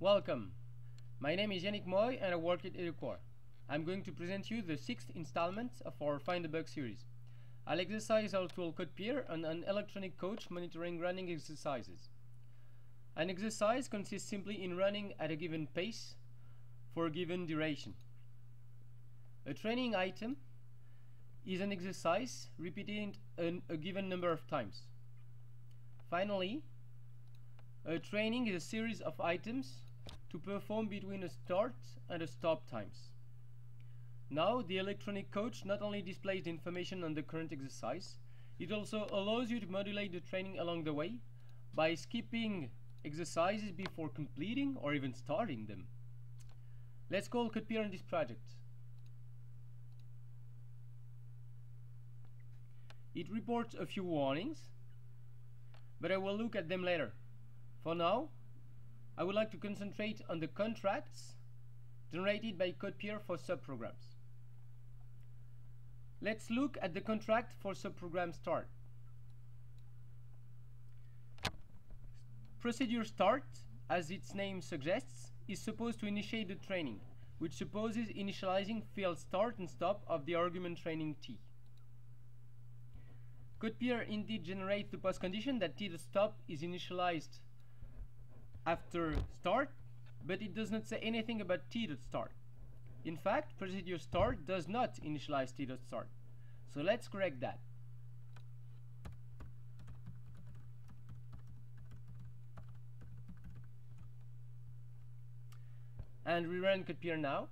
Welcome. My name is Yannick Moy and I work at Educore. I'm going to present you the 6th installment of our Find the Bug series. I'll exercise our tool CodePeer on an electronic coach monitoring running exercises. An exercise consists simply in running at a given pace for a given duration. A training item is an exercise repeated a given number of times. Finally, a training is a series of items to perform between a start and a stop times. Now, the electronic coach not only displays the information on the current exercise, it also allows you to modulate the training along the way by skipping exercises before completing or even starting them. Let's call CodePeer on this project. It reports a few warnings, but I will look at them later. For now, I would like to concentrate on the contracts generated by CodePeer for subprograms. Let's look at the contract for subprogram start. Procedure start, as its name suggests, is supposed to initiate the training, which supposes initializing field start and stop of the argument training t. CodePeer indeed generates the postcondition that t.stop is initialized after start, but it does not say anything about t.start. In fact, procedure start does not initialize t.start. So let's correct that. And rerun CodePeer now.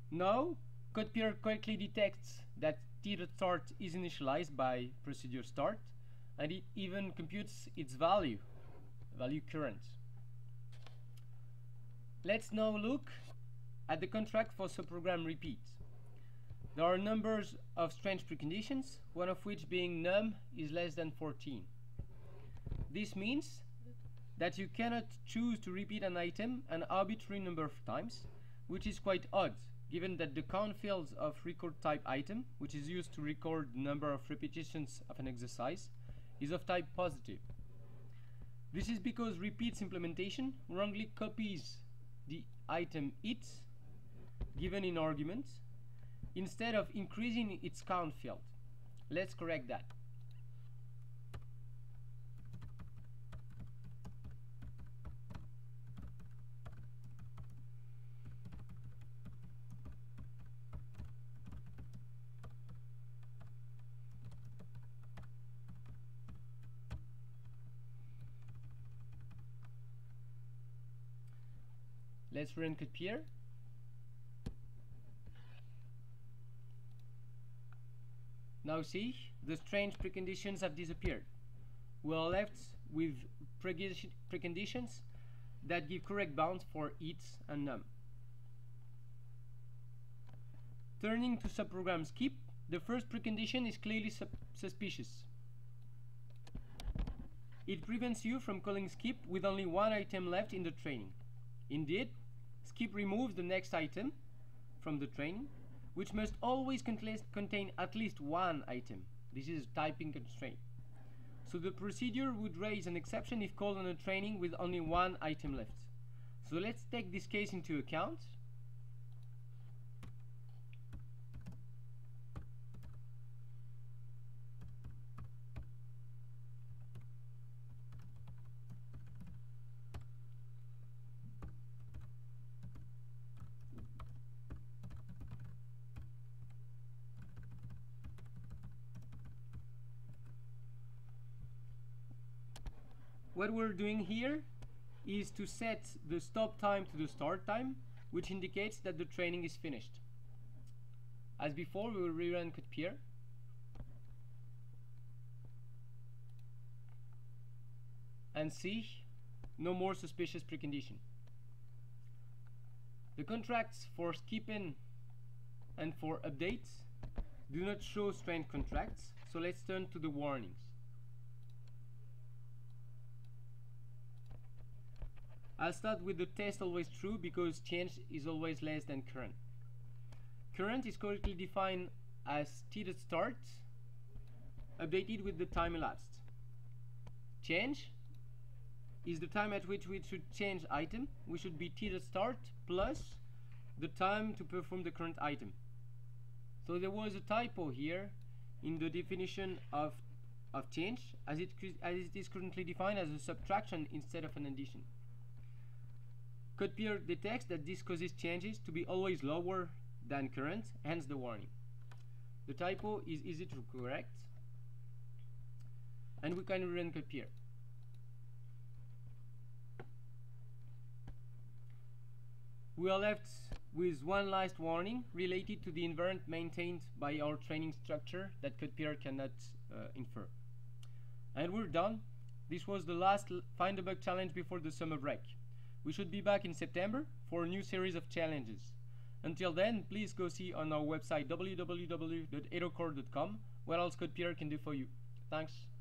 Now, CodePeer correctly detects that t.start is initialized by procedure start, and it even computes its value current. Let's now look at the contract for subprogram repeat. There are numbers of strange preconditions, one of which being num is less than 14. This means that you cannot choose to repeat an item an arbitrary number of times, which is quite odd, given that the count field of record type item, which is used to record the number of repetitions of an exercise, is of type positive. This is because repeats implementation wrongly copies the item it given in argument instead of increasing its count field. Let's correct that. Let's run CodePeer. Now see, the strange preconditions have disappeared. We are left with preconditions that give correct bounds for it and num. Turning to subprogram skip, the first precondition is clearly suspicious. It prevents you from calling skip with only one item left in the training. Indeed, skip removes the next item from the training, which must always contain at least one item. This is a typing constraint. So the procedure would raise an exception if called on a training with only one item left. So let's take this case into account. What we're doing here is to set the stop time to the start time, which indicates that the training is finished. As before, we will rerun CodePeer. And see, no more suspicious precondition. The contracts for skipping and for updates do not show strange contracts, so let's turn to the warnings. I'll start with the test always true because change is always less than current. Current is correctly defined as t.start updated with the time elapsed. change is the time at which we should change item. We should be t.start plus the time to perform the current item. So there was a typo here in the definition of change, as it is currently defined as a subtraction instead of an addition. CodePeer detects that this causes changes to be always lower than current, hence the warning. The typo is easy to correct, and we can rerun CodePeer. We are left with one last warning related to the environment maintained by our training structure that CodePeer cannot infer. And we're done. This was the last Find a Bug challenge before the summer break. We should be back in September for a new series of challenges. Until then, please go see on our website www.educore.com what else CodePeer can do for you. Thanks.